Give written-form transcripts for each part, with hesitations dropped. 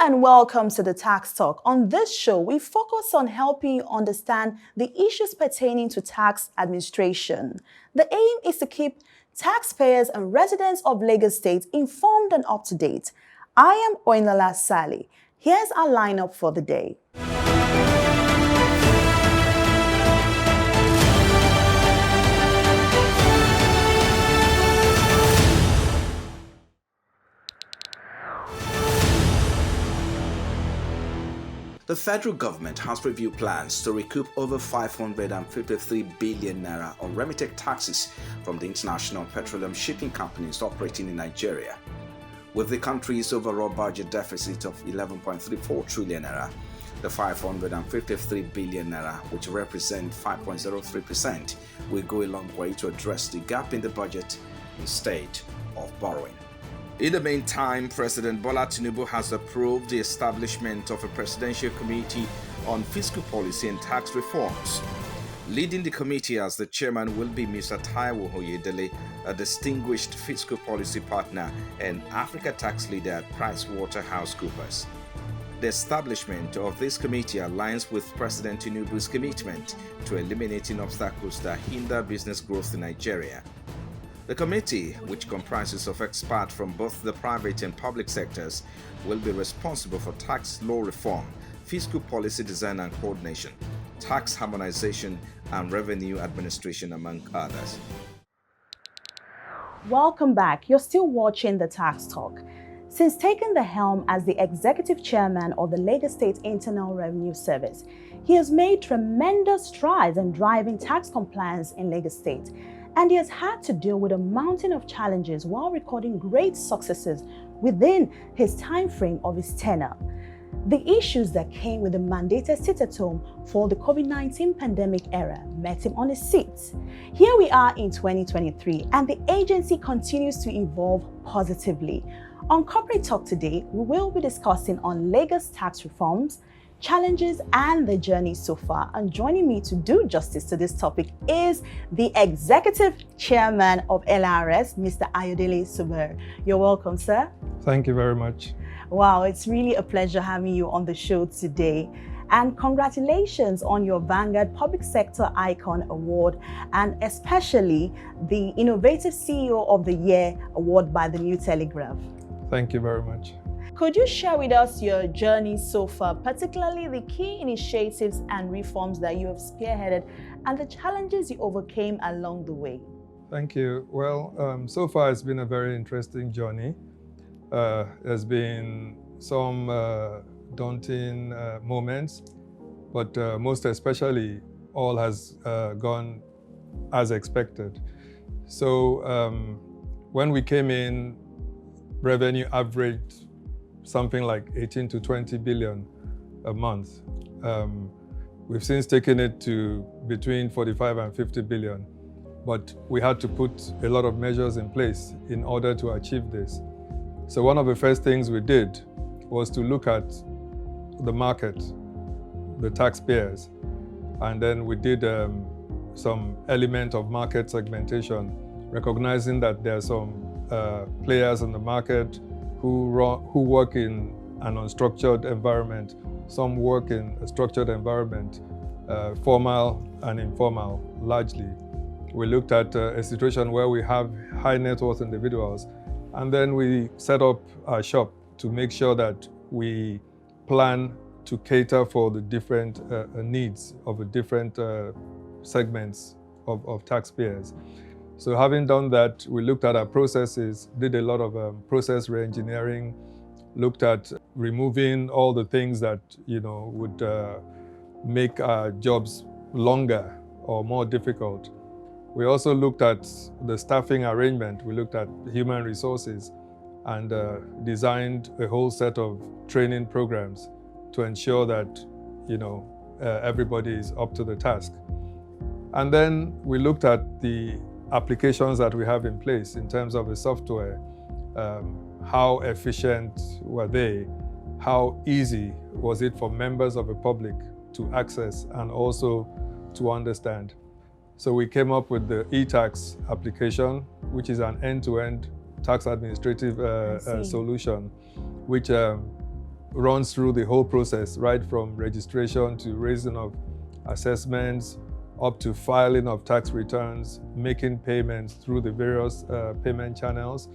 and welcome to the Tax Talk. On this show, we focus on helping you understand the issues pertaining to tax administration. The aim is to keep taxpayers and residents of Lagos State informed and up to date. I am AYODELE Subair. Here's our lineup for the day. The federal government has reviewed plans to recoup over 553 billion naira on remitted taxes from the international petroleum shipping companies operating in Nigeria. With the country's overall budget deficit of 11.34 trillion naira, the 553 billion naira, which represent 5.03%, will go a long way to address the gap in the budget instead of borrowing. In the meantime, President Bola Tinubu has approved the establishment of a presidential committee on fiscal policy and tax reforms. Leading the committee as the chairman will be Mr. AYODELE, a distinguished fiscal policy partner and Africa tax leader at PricewaterhouseCoopers. The establishment of this committee aligns with President Tinubu's commitment to eliminating obstacles that hinder business growth in Nigeria. The committee, which comprises of experts from both the private and public sectors, will be responsible for tax law reform, fiscal policy design and coordination, tax harmonization, and revenue administration, among others. Welcome back. You're still watching the Tax Talk. Since taking the helm as the executive chairman of the Lagos State Internal Revenue Service, he has made tremendous strides in driving tax compliance in Lagos State. And he has had to deal with a mountain of challenges while recording great successes within his time frame of his tenure. The issues that came with the mandated sit-at-home for the COVID-19 pandemic era met him on his seat. Here we are in 2023, and the agency continues to evolve positively. On Corporate Talk today, we will be discussing on Lagos tax reforms, challenges, and the journey so far. And joining me to do justice to this topic is the Executive Chairman of LIRS, Mr. AYODELE Subair. You're welcome, sir. Thank you very much. Wow, it's really a pleasure having you on the show today. And congratulations on your Vanguard Public Sector Icon Award, and especially the Innovative CEO of the Year Award by the New Telegraph. Thank you very much. Could you share with us your journey so far, particularly the key initiatives and reforms that you have spearheaded and the challenges you overcame along the way? Thank you. Well, so far it's been a very interesting journey. There's been some daunting moments, but most especially all has gone as expected. So when we came in, revenue averaged something like 18 to 20 billion a month. We've since taken it to between 45 and 50 billion, but we had to put a lot of measures in place in order to achieve this. So one of the first things we did was to look at the market, the taxpayers, and then we did some element of market segmentation, recognizing that there are some players in the market who work in an unstructured environment, some work in a structured environment, formal and informal, largely. We looked at a situation where we have high net worth individuals, and then we set up our shop to make sure that we plan to cater for the different needs of the different segments of taxpayers. So having done that, we looked at our processes, did a lot of process re-engineering, looked at removing all the things that would make our jobs longer or more difficult. We also looked at the staffing arrangement. We looked at human resources and designed a whole set of training programs to ensure that everybody is up to the task. And then we looked at the applications that we have in place in terms of the software. How efficient were they? How easy was it for members of the public to access and also to understand? So we came up with the e-tax application, which is an end-to-end tax administrative solution, which runs through the whole process, right from registration to raising of assessments, up to filing of tax returns, making payments through the various payment channels,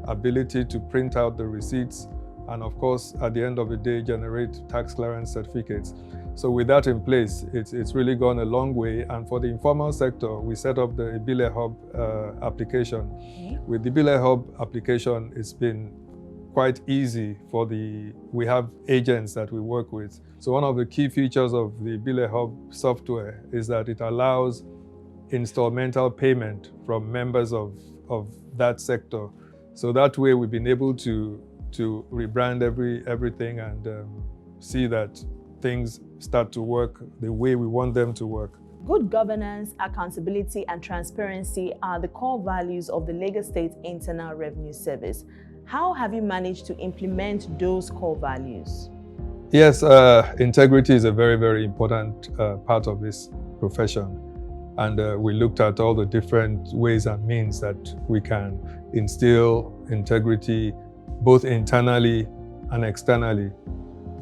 ability to print out the receipts, and of course, at the end of the day, generate tax clearance certificates. So with that in place, it's really gone a long way. And for the informal sector, we set up the AYODELE Hub application. Okay. With the AYODELE Hub application, it's been quite easy we have agents that we work with. So one of the key features of the AYODELE Hub software is that it allows installmental payment from members of that sector. So that way we've been able to rebrand everything and see that things start to work the way we want them to work. Good governance, accountability, and transparency are the core values of the Lagos State Internal Revenue Service. How have you managed to implement those core values? Yes, integrity is a very, very important part of this profession. And we looked at all the different ways and means that we can instill integrity both internally and externally.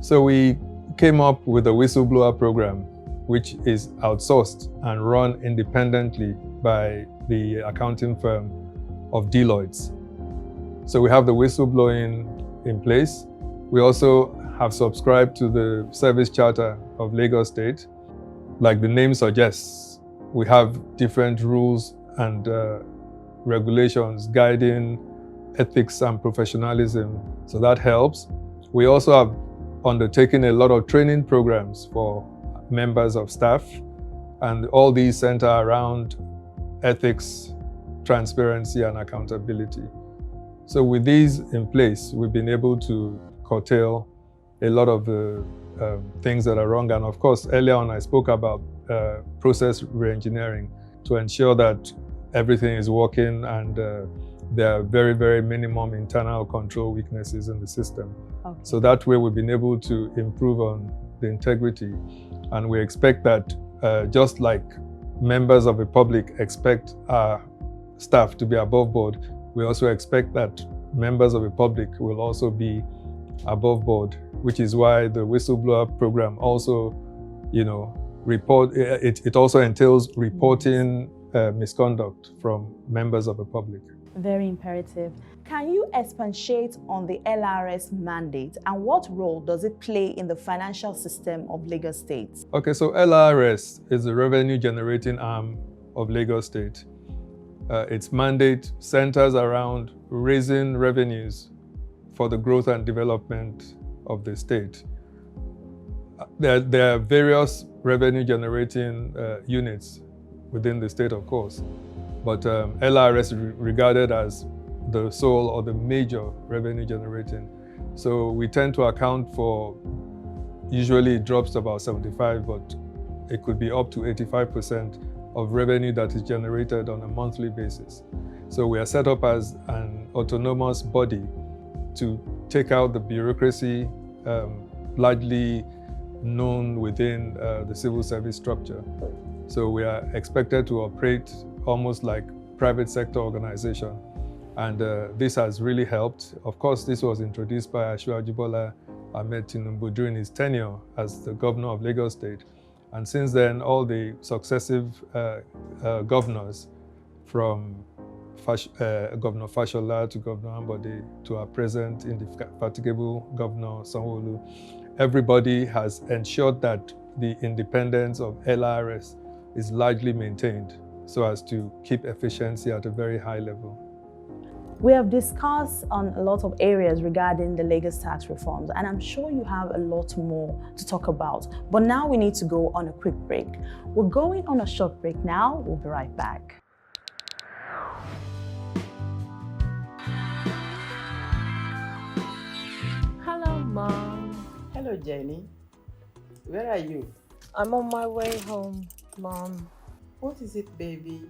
So we came up with a whistleblower program, which is outsourced and run independently by the accounting firm of Deloitte. So we have the whistleblowing in place. We also have subscribed to the Service Charter of Lagos State. Like the name suggests, we have different rules and regulations guiding ethics and professionalism, so that helps. We also have undertaken a lot of training programs for members of staff, and all these center around ethics, transparency, and accountability. So with these in place, we've been able to curtail a lot of the things that are wrong. And of course, earlier on, I spoke about process reengineering to ensure that everything is working and there are very, very minimum internal control weaknesses in the system. Okay. So that way we've been able to improve on the integrity. And we expect that just like members of the public expect our staff to be above board, we also expect that members of the public will also be above board, which is why the whistleblower program also, it also entails reporting misconduct from members of the public. Very imperative. Can you expatiate on the LIRS mandate and what role does it play in the financial system of Lagos State? Okay, so LIRS is the revenue generating arm of Lagos State. Its mandate centers around raising revenues for the growth and development of the state. There are various revenue generating units within the state, of course, but LIRS is regarded as the sole or the major revenue generating. So we tend to account for, usually it drops to about 75, but it could be up to 85% of revenue that is generated on a monthly basis. So we are set up as an autonomous body to take out the bureaucracy largely known within the civil service structure. So we are expected to operate almost like private sector organization. And this has really helped. Of course, this was introduced by Asiwaju Bola Ahmed Tinubu during his tenure as the governor of Lagos State. And since then, all the successive governors, from Governor Fashola to Governor Ambode to our present indefatigable Governor Sanwo-Olu, everybody has ensured that the independence of LIRS is largely maintained so as to keep efficiency at a very high level. We have discussed on a lot of areas regarding the Lagos tax reforms, and I'm sure you have a lot more to talk about. But now we need to go on a quick break. We're going on a short break now. We'll be right back. Hello, Mom. Hello, Jenny. Where are you? I'm on my way home, Mom. What is it, baby?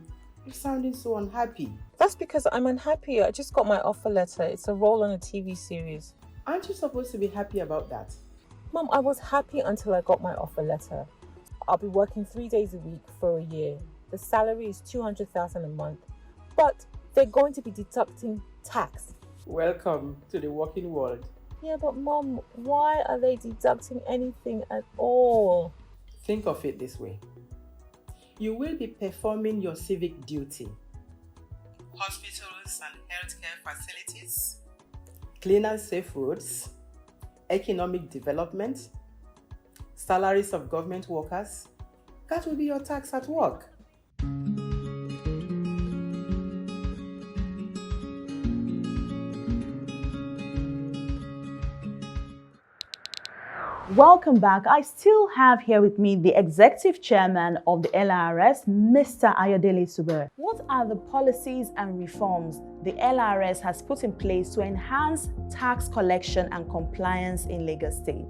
You're sounding so unhappy. That's because I'm unhappy. I just got my offer letter. It's a role on a TV series. Aren't you supposed to be happy about that? Mom, I was happy until I got my offer letter. I'll be working 3 days a week for a year. The salary is 200,000 a month, but they're going to be deducting tax. Welcome to the working world. Yeah, but Mom, why are they deducting anything at all? Think of it this way. You will be performing your civic duty. Hospitals and healthcare facilities, clean and safe roads, economic development, salaries of government workers. That will be your tax at work. Welcome back. I still have here with me the Executive Chairman of the LIRS, Mr. AYODELE SUBAIR. What are the policies and reforms the LIRS has put in place to enhance tax collection and compliance in Lagos State?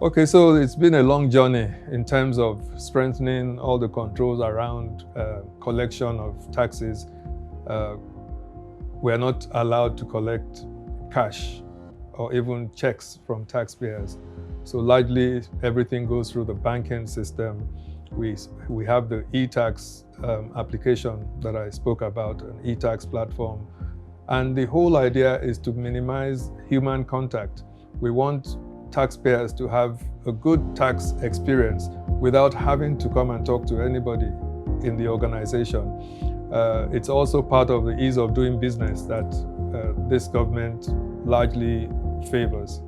Okay, so it's been a long journey in terms of strengthening all the controls around collection of taxes. We're not allowed to collect cash or even checks from taxpayers. So largely everything goes through the banking system. We have the e-tax application that I spoke about, an e-tax platform. And the whole idea is to minimize human contact. We want taxpayers to have a good tax experience without having to come and talk to anybody in the organization. It's also part of the ease of doing business that this government largely favors.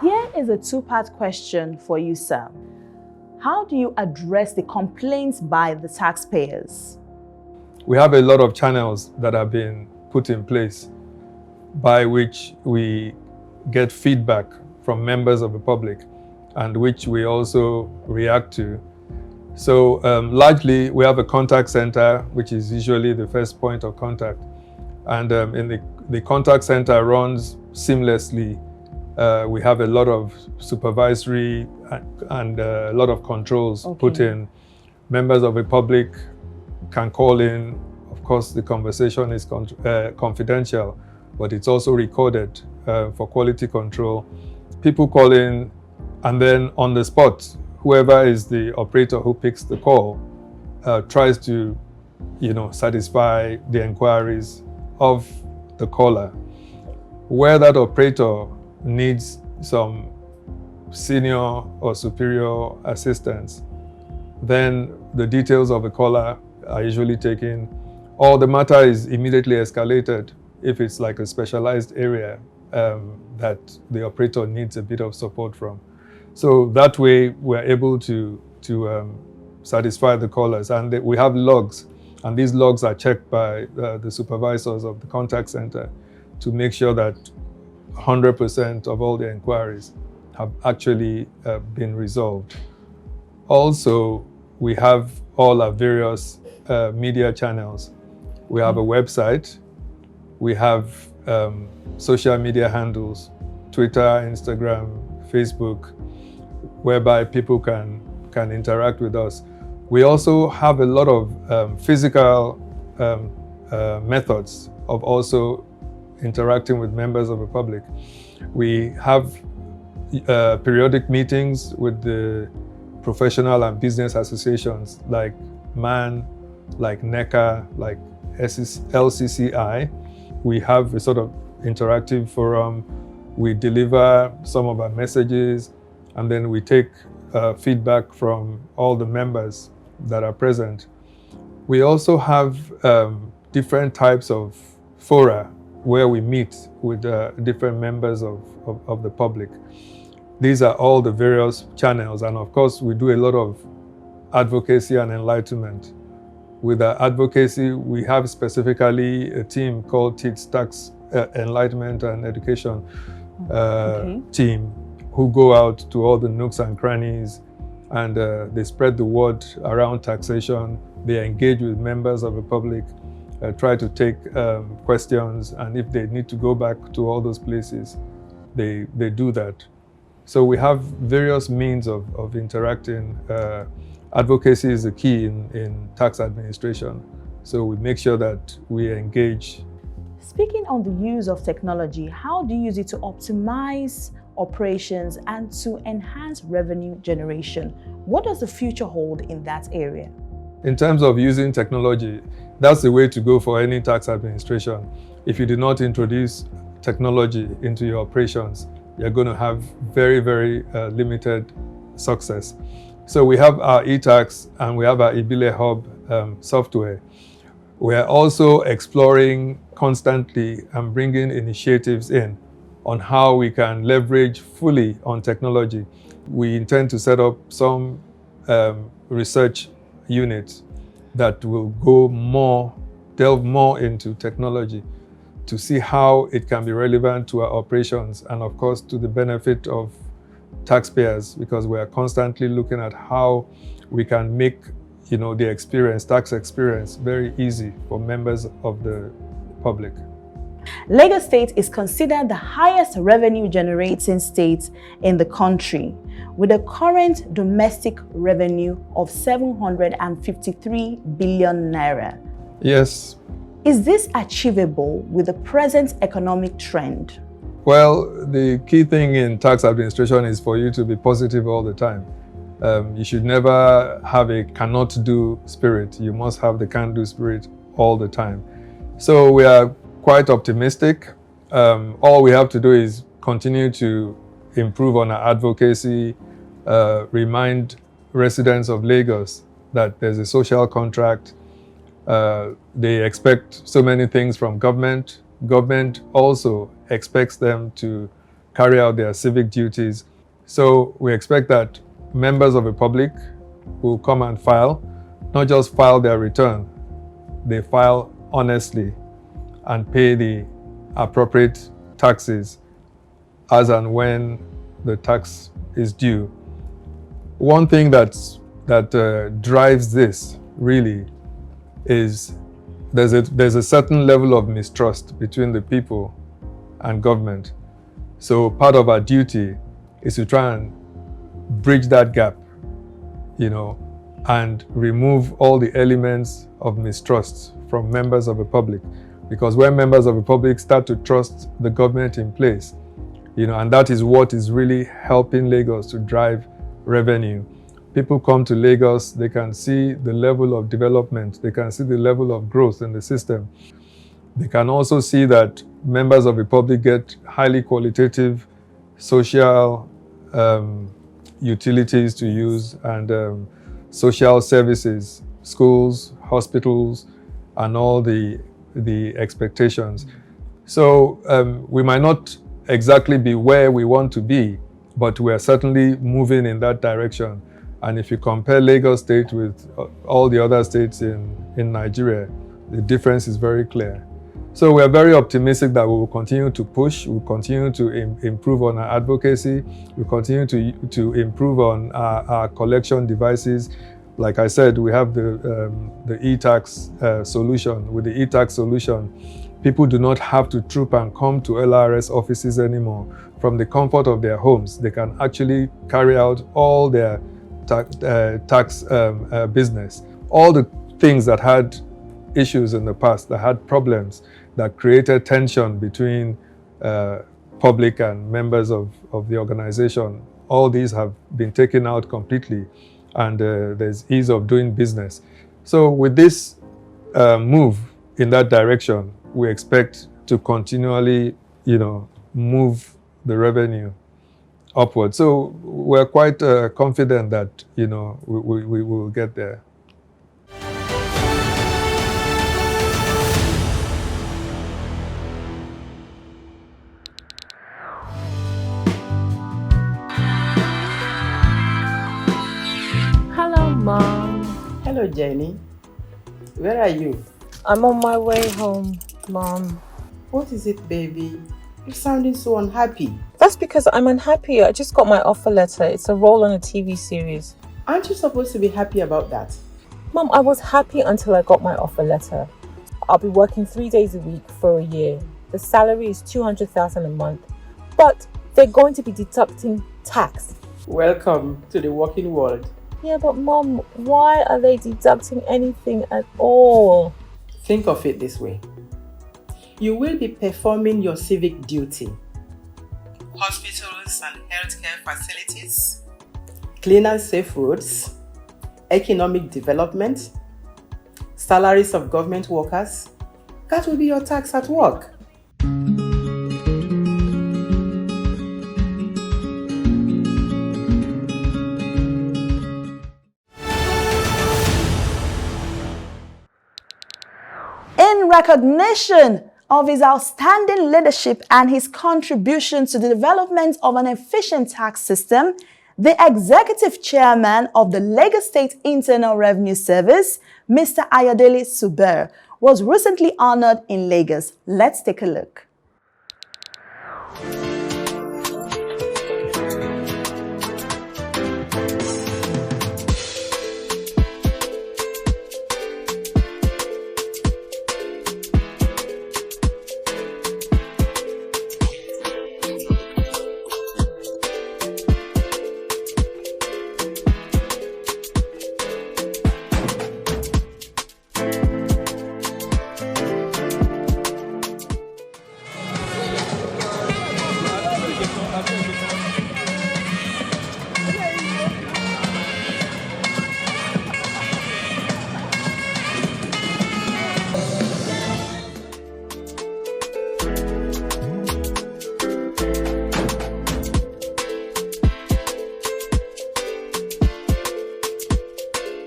Here is a two-part question for you, sir. How do you address the complaints by the taxpayers? We have a lot of channels that have been put in place by which we get feedback from members of the public and which we also react to. So largely we have a contact center, which is usually the first point of contact. And in the contact center runs seamlessly. We have a lot of supervisory and a lot of controls put in. Members of the public can call in. Of course, the conversation is confidential, but it's also recorded for quality control. People call in, and then on the spot, whoever is the operator who picks the call tries to, satisfy the inquiries of the caller. Where that operator needs some senior or superior assistance, then the details of the caller are usually taken, or the matter is immediately escalated if it's like a specialized area that the operator needs a bit of support from. So that way we're able to satisfy the callers, and we have logs, and these logs are checked by the supervisors of the contact center to make sure that 100% of all the inquiries have actually been resolved. Also, we have all our various media channels. We have a website, we have social media handles, Twitter, Instagram, Facebook, whereby people can interact with us. We also have a lot of physical methods of also interacting with members of the public. We have periodic meetings with the professional and business associations like MAN, like NECA, like LCCI. We have a sort of interactive forum. We deliver some of our messages, and then we take feedback from all the members that are present. We also have different types of fora where we meet with different members of the public. These are all the various channels, and of course we do a lot of advocacy and enlightenment. With our advocacy, we have specifically a team called Tax Enlightenment and Education team, who go out to all the nooks and crannies, and they spread the word around taxation. They engage with members of the public, try to take questions, and if they need to go back to all those places, they do that. So we have various means of interacting. Advocacy is the key in tax administration. So we make sure that we engage. Speaking on the use of technology, how do you use it to optimize operations and to enhance revenue generation? What does the future hold in that area? In terms of using technology, that's the way to go for any tax administration. If you do not introduce technology into your operations, you're going to have very, very limited success. So we have our eTax and we have our AYODELE Hub software. We are also exploring constantly and bringing initiatives in on how we can leverage fully on technology. We intend to set up some research units that will delve more into technology to see how it can be relevant to our operations and of course to the benefit of taxpayers, because we are constantly looking at how we can make the tax experience very easy for members of the public. Lagos State is considered the highest revenue generating state in the country, with a current domestic revenue of 753 billion naira. Yes. Is this achievable with the present economic trend? Well, the key thing in tax administration is for you to be positive all the time. You should never have a cannot do spirit. You must have the can do spirit all the time. So we are quite optimistic. All we have to do is continue to improve on our advocacy, remind residents of Lagos that there's a social contract. They expect so many things from government. Government also expects them to carry out their civic duties. So we expect that members of the public will come and file, not just file their return, they file honestly and pay the appropriate taxes as and when the tax is due. One thing that drives this really is there's a certain level of mistrust between the people and government. So part of our duty is to try and bridge that gap, and remove all the elements of mistrust from members of the public. Because when members of the public start to trust the government in place, and that is what is really helping Lagos to drive revenue. People come to Lagos, they can see the level of development, they can see the level of growth in the system. They can also see that members of the public get highly qualitative social utilities to use and social services, schools, hospitals, and all the expectations. So we might not exactly be where we want to be, but we are certainly moving in that direction. And if you compare Lagos State with all the other states in Nigeria, the difference is very clear. So we are very optimistic that we will continue to push, we'll continue to improve on our advocacy, we'll continue to improve on our collection devices. Like I said, we have the eTax solution. With the eTax solution, people do not have to troop and come to LIRS offices anymore. From the comfort of their homes, they can actually carry out all their tax business. All the things that had issues in the past, that had problems, that created tension between public and members of the organization, all these have been taken out completely, and there's ease of doing business. So with this move in that direction, we expect to continually, move the revenue upward. So we're quite confident that, we will get there. Hello, Mom. Hello, Jenny. Where are you? I'm on my way home, Mom. What is it, baby? You're sounding so unhappy. That's because I'm unhappy. I just got my offer letter. It's a role on a TV series. Aren't you supposed to be happy about that? Mom, I was happy until I got my offer letter. I'll be working 3 days a week for a year. The salary is 200,000 a month. But they're going to be deducting tax. Welcome to the working world. Yeah, but Mom, why are they deducting anything at all? Think of it this way. You will be performing your civic duty. Hospitals and healthcare facilities, clean and safe roads, economic development, salaries of government workers, that will be your tax at work. In recognition of his outstanding leadership and his contribution to the development of an efficient tax system, the Executive Chairman of the Lagos State Internal Revenue Service, Mr. AYODELE Subair, was recently honored in Lagos. Let's take a look.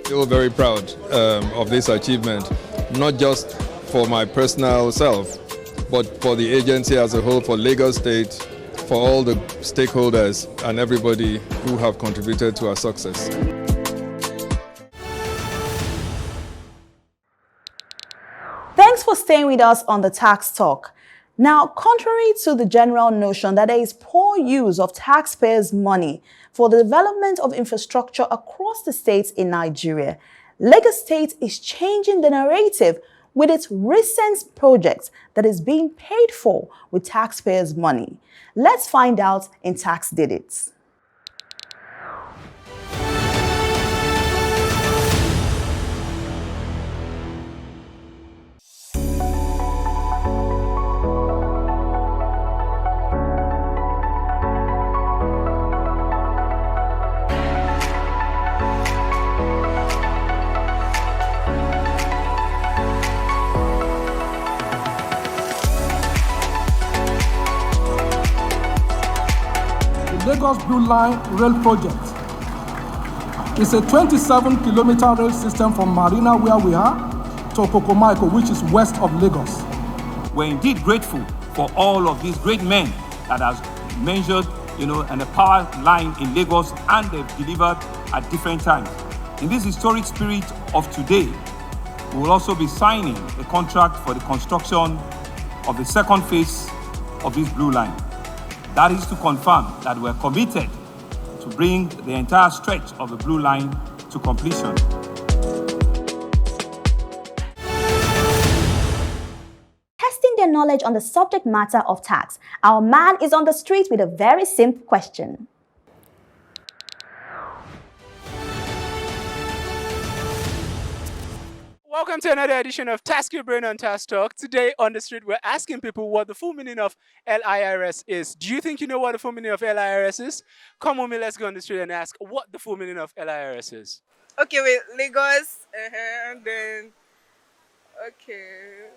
Feel very proud of this achievement, not just for my personal self, but for the agency as a whole, for Lagos State, for all the stakeholders and everybody who have contributed to our success. Thanks for staying with us on the Tax Talk. Now, contrary to the general notion that there is poor use of taxpayers' money for the development of infrastructure across the states in Nigeria, Lagos State is changing the narrative with its recent project that is being paid for with taxpayers' money. Let's find out in Tax Did It. Lagos Blue Line Rail Project. It's a 27-kilometer rail system from Marina, where we are, to Okokomaiko, which is west of Lagos. We're indeed grateful for all of these great men that has measured, and the power line in Lagos, and they've delivered at different times. In this historic spirit of today, we will also be signing a contract for the construction of the second phase of this blue line. That is to confirm that we're committed to bring the entire stretch of the blue line to completion. Testing their knowledge on the subject matter of tax, our man is on the street with a very simple question. Welcome to another edition of Task Your Brain on Taxtalk. Today on the street, we're asking people what the full meaning of LIRS is. Do you think you know what the full meaning of LIRS is? Come with me, let's go on the street and ask what the full meaning of LIRS is. Okay, wait, Lagos, and then, okay,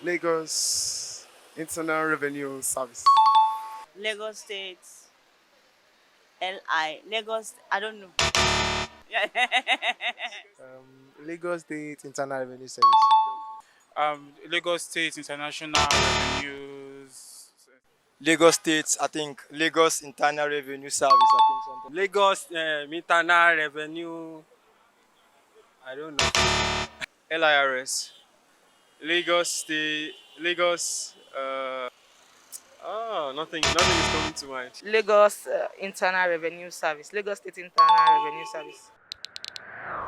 Lagos Internal Revenue Service. Lagos State, Lagos, I don't know. Lagos State Internal Revenue Service. Lagos State International Revenues. Lagos State, I think Lagos Internal Revenue Service, I think something. Lagos Internal Revenue, I don't know. LIRS. Lagos State, Lagos, nothing is coming to mind. Lagos Internal Revenue Service, Lagos State Internal Revenue Service.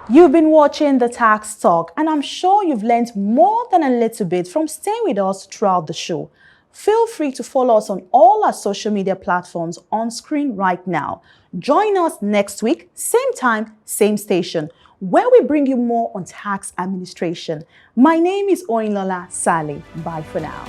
You've been watching the Tax Talk, and I'm sure you've learned more than a little bit from staying with us throughout the show. Feel free to follow us on all our social media platforms on screen right now. Join us next week, same time, same station, where we bring you more on tax administration. My name is Oyinlola Sale. Bye for now.